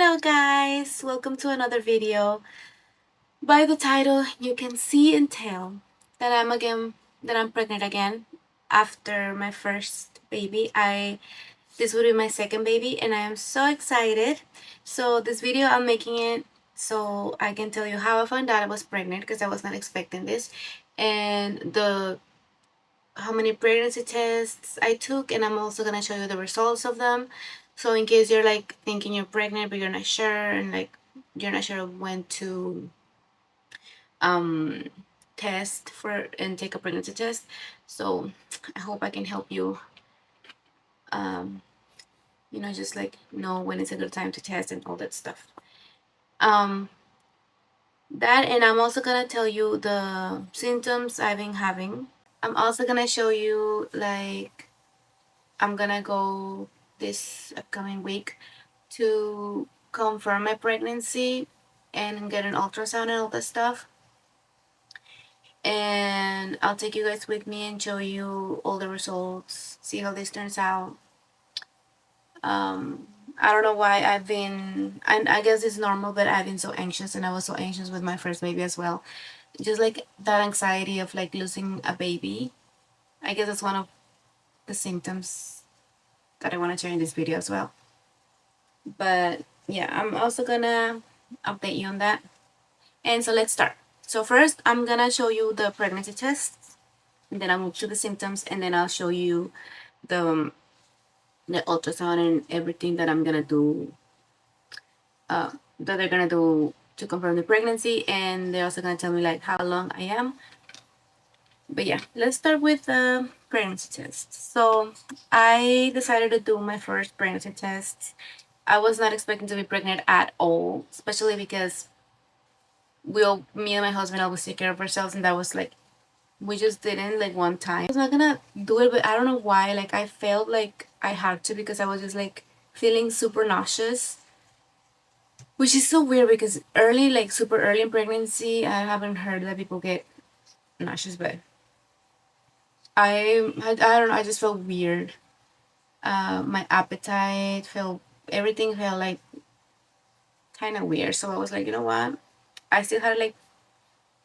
Hello guys, welcome to another video. By the title, you can see and tell that I'm pregnant again after my first baby. This would be my second baby and I am so excited. So this video I'm making it so I can tell you how I found out I was pregnant because I was not expecting this, and the how many pregnancy tests I took, and I'm also gonna show you the results of them. So in case you're like thinking you're pregnant but you're not sure, and like you're not sure when to um test for and take a pregnancy test. So I hope I can help you um just like know when it's a good time to test and all that stuff. Um that, and I'm also gonna tell you the symptoms I've been having. I'm also gonna show you, like, I'm gonna go this upcoming week to confirm my pregnancy and get an ultrasound and all that stuff. And I'll take you guys with me and show you all the results, see how this turns out. Um, I don't know why and I guess it's normal, but I've been so anxious, and I was so anxious with my first baby as well. Just like that anxiety of like losing a baby. I guess that's one of the symptoms that I want to share in this video as well. But yeah, I'm also gonna update you on that. And so let's start. So first, I'm gonna show you the pregnancy tests, and then I'll move to the symptoms, and then I'll show you the ultrasound and everything that I'm gonna do, that they're gonna do to confirm the pregnancy, and they're also gonna tell me like how long I am. But yeah, let's start with the pregnancy test. So I decided to do my first pregnancy test. I was not expecting to be pregnant at all, especially because me and my husband always take care of ourselves, and that was like, we just didn't, like, one time. I was not gonna do it, but I don't know why. Like, I felt like I had to because I was just like feeling super nauseous, which is so weird because early, like super early in pregnancy, I haven't heard that people get nauseous, but I don't know. I just felt weird. My appetite felt, everything felt like kind of weird. So I was like, you know what? I still had like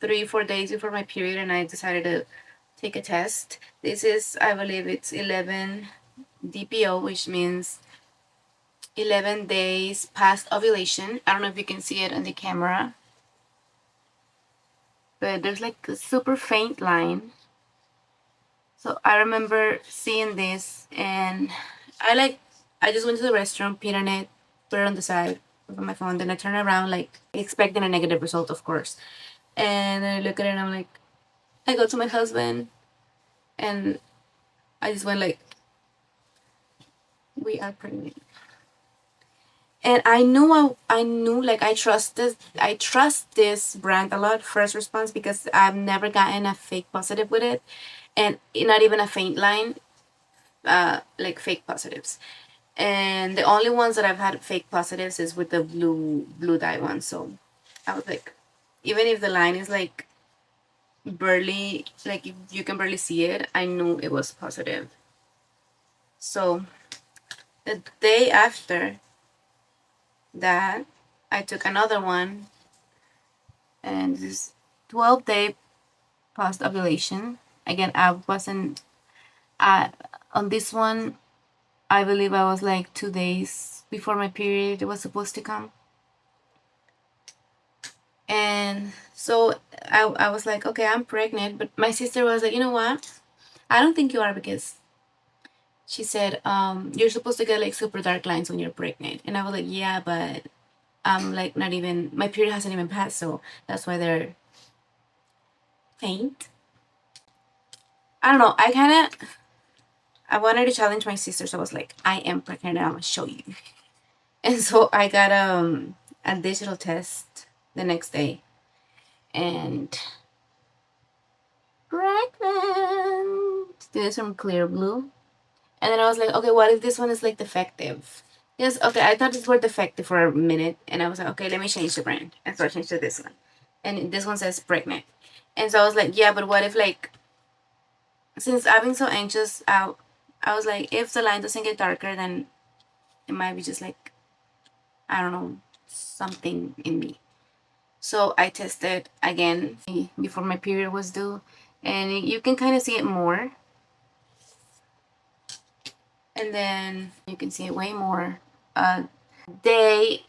3 4 days before my period, and I decided to take a test. This is, I believe it's 11 DPO, which means 11 days past ovulation. I don't know if you can see it on the camera, but there's like a super faint line. So I remember seeing this, and I just went to the restroom, peed on it, put it on the side of my phone, then I turn around, like expecting a negative result, of course. And I look at it and I'm like, I go to my husband, and I just went like, we are pregnant. And I knew, like, I trust this brand a lot, First Response, because I've never gotten a fake positive with it, and not even a faint line, like fake positives. And the only ones that I've had fake positives is with the blue dye one. So I was like, even if the line is like barely, like you can barely see it, I knew it was positive. So the day after that, I took another one, and this 12-day post ovulation. Again, I wasn't on this one. I believe I was like 2 days before my period was supposed to come. And so I was like, okay, I'm pregnant. But my sister was like, you know what? I don't think you are, because she said, you're supposed to get like super dark lines when you're pregnant. And I was like, yeah, but I'm like not even, my period hasn't even passed. So that's why they're faint. I don't know. I wanted to challenge my sister. So I was like, I am pregnant and I'm going to show you. And so I got a digital test the next day. And pregnant. This is from Clear Blue. And then I was like, okay, what if this one is like defective? Yes, okay, I thought these were defective for a minute. And I was like, okay, let me change the brand. And so I changed to this one. And this one says pregnant. And so I was like, yeah, but what if, like, since I've been so anxious, I was like, if the line doesn't get darker, then it might be just like, I don't know, something in me. So I tested again before my period was due, and you can kind of see it more, and then you can see it way more. Day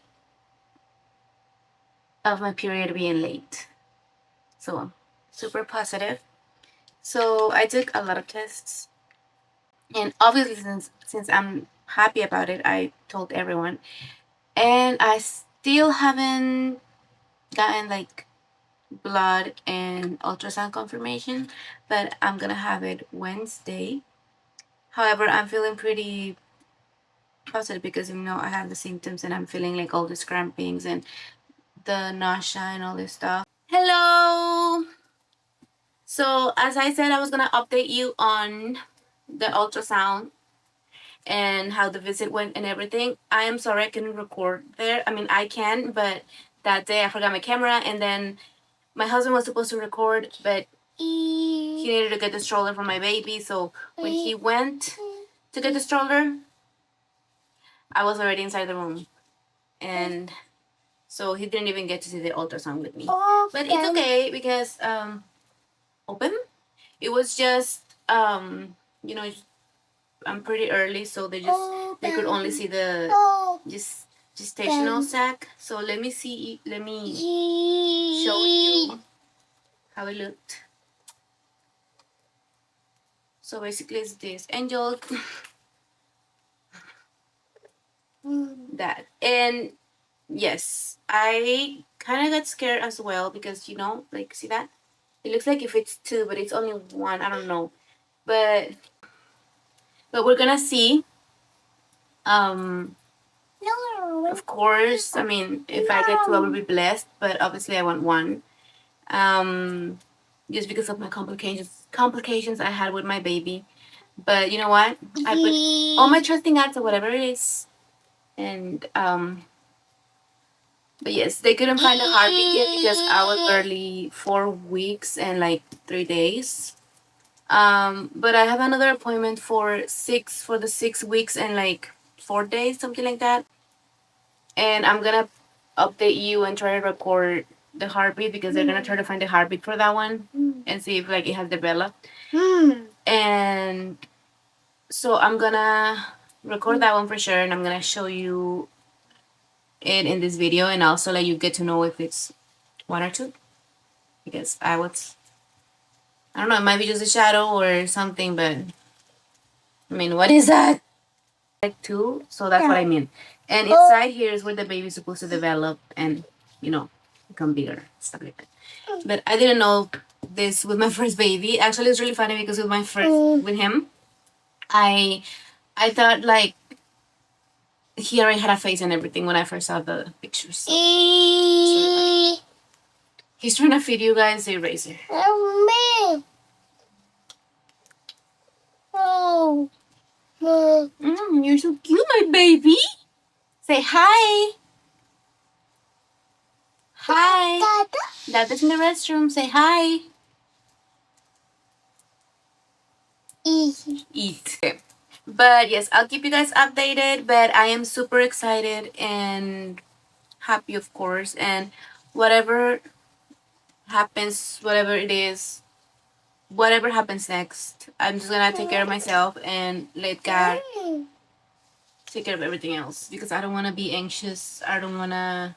of my period being late, so super positive. So I took a lot of tests, and obviously since I'm happy about it, I told everyone, and I still haven't gotten like blood and ultrasound confirmation, but I'm gonna have it Wednesday. However, I'm feeling pretty positive because I have the symptoms and I'm feeling like all these crampings and the nausea and all this stuff. Hello. So as I said, I was gonna update you on the ultrasound and how the visit went and everything. I am sorry I couldn't record there. I mean, I can, but that day I forgot my camera, and then my husband was supposed to record, but he needed to get the stroller for my baby. So when he went to get the stroller, I was already inside the room, and so he didn't even get to see the ultrasound with me. But it's okay because open. It was just you know I'm pretty early, so they could only see the just gestational sac. So let me show you how it looked. So basically it's this angel that, and yes, I kind of got scared as well because like, see that it looks like if it's two but it's only one. I don't know, but we're gonna see. um of course, I mean, if I get two I will be blessed, but obviously I want one. Just because of my complications I had with my baby. But you know what, I put all my trusting acts or whatever it is, and but yes, they couldn't find a heartbeat yet because I was barely 4 weeks and like 3 days. But I have another appointment for the 6 weeks and like 4 days, something like that. And I'm gonna update you and try to record the heartbeat because they're gonna try to find the heartbeat for that one and see if like it has developed. And so I'm gonna record that one for sure, and I'm gonna show you it in this video, and also let you get to know if it's one or two, because I don't know, it might be just a shadow or something, but I mean, what is that? Like two, so that's what I mean. And inside here is where the baby's supposed to develop and become bigger, stuff like that. But I didn't know this with my first baby. Actually, it's really funny because with him, I thought like he already had a face and everything when I first saw the pictures. So it's really funny. He's trying to feed you guys the eraser. You're so cute, my baby. Say hi. Hi. Dada's in the restroom. Say hi. Eat. Okay. But yes, I'll keep you guys updated. But I am super excited and happy, of course. And whatever happens, whatever it is, whatever happens next, I'm just gonna take care of myself and let God take care of everything else, because I don't want to be anxious. I don't want to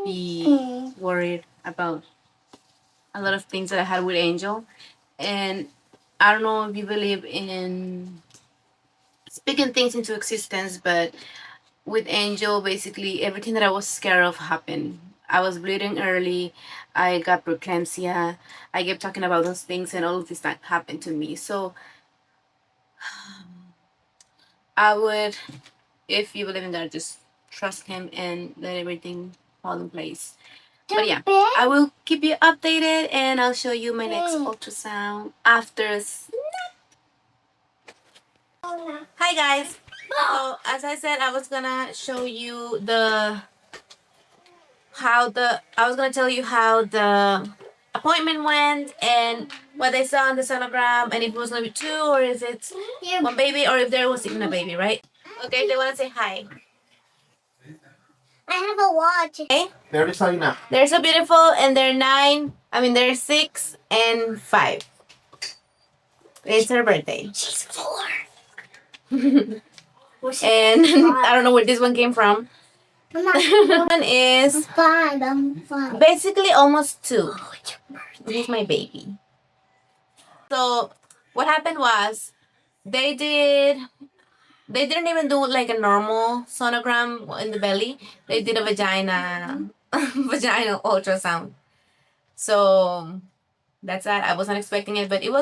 be worried about a lot of things that I had with Angel. And I don't know if you believe in speaking things into existence, but with Angel, basically everything that I was scared of happened. I was bleeding early. I got preeclampsia. I kept talking about those things, and all of this that happened to me. So I would, if you believe in God, just trust Him and let everything fall in place. But yeah, I will keep you updated, and I'll show you my next ultrasound after. Hi guys. So as I said, I was gonna show you I was gonna tell you how the appointment went and what they saw on the sonogram, and if it was gonna be two or if it's one baby or if there was even a baby, right? Okay, they wanna say hi. I have a watch. Okay. They already saw you now. They're so beautiful, and they're 9. I mean, they're 6 and 5. It's her birthday. She's 4. And I don't know where this one came from. One is I'm fine. I'm fine. basically almost 2. This is my baby. So what happened was they didn't even do like a normal sonogram in the belly. They did a vaginal ultrasound. So that's that. I wasn't expecting it, but it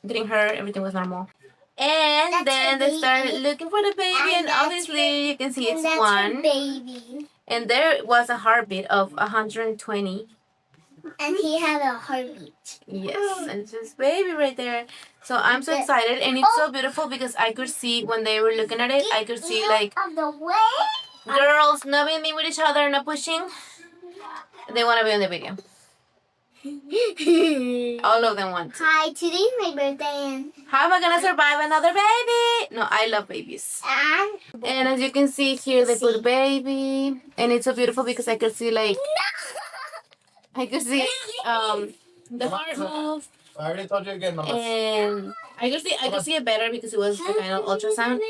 didn't hurt. Everything was normal. And That's then her they started baby. looking for the baby, and obviously you can see it's That's 1. her baby. And there was a heartbeat of 120. And he had a heartbeat. Yes, and it's his baby right there. So I'm so excited, and it's so beautiful because I could see when they were looking at it, I could see like Of the way. girls not being with each other, not pushing. They want to be in the video. All of them want to. Hi, today's my birthday. And How am I gonna survive another baby? No, I love babies. And as you can see here, they put baby, and it's so beautiful because I could see like I could see the heart move, I already told you again, Mama. and I could see it better because it was the kind of ultrasound.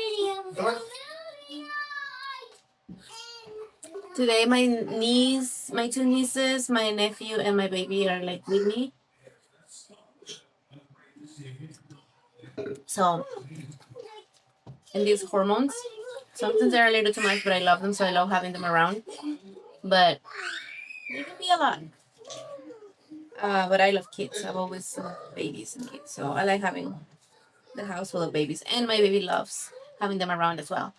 Today my 2 nieces, my nephew, and my baby are like with me. So, and these hormones, sometimes they're a little too much, but I love them, so I love having them around. But they can be a lot. But I love kids. I've always loved babies and kids, so I like having the house full of babies, and my baby loves having them around as well.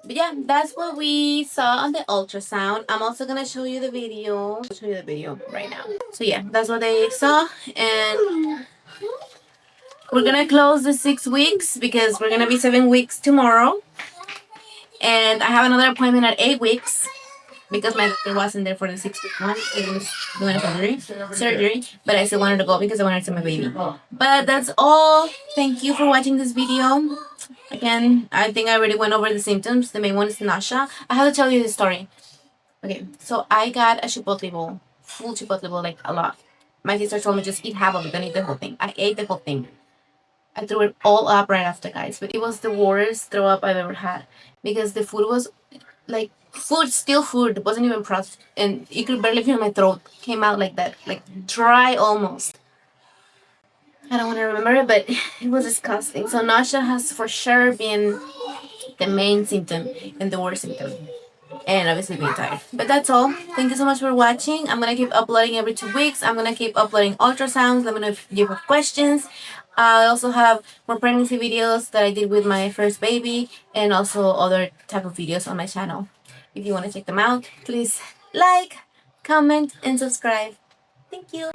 But yeah, that's what we saw on the ultrasound. I'm also gonna show you the video. I'll show you the video right now. So yeah, that's what they saw, and we're gonna close the 6 weeks because we're gonna be 7 weeks tomorrow, and I have another appointment at 8 weeks because my doctor wasn't there for the 6th one. It was doing a surgery, but I still wanted to go because I wanted to see my baby. But that's all. Thank you for watching this video. Again, I think I already went over the symptoms. The main one is nausea. I have to tell you this story. Okay, so I got a chipotle bowl, full chipotle bowl, like a lot. My sister told me just eat half of it, don't eat the whole thing. I ate the whole thing. I threw it all up right after, guys. But it was the worst throw up I've ever had because the food was like still food. It wasn't even processed, and you could barely feel my throat. Came out like that, like dry almost. I don't want to remember it, but it was disgusting. So nausea has for sure been the main symptom and the worst symptom. And obviously being tired. But that's all. Thank you so much for watching. I'm going to keep uploading every 2 weeks. I'm going to keep uploading ultrasounds. Let me know if you have questions. I also have more pregnancy videos that I did with my first baby, and also other type of videos on my channel. If you want to check them out, please like, comment, and subscribe. Thank you.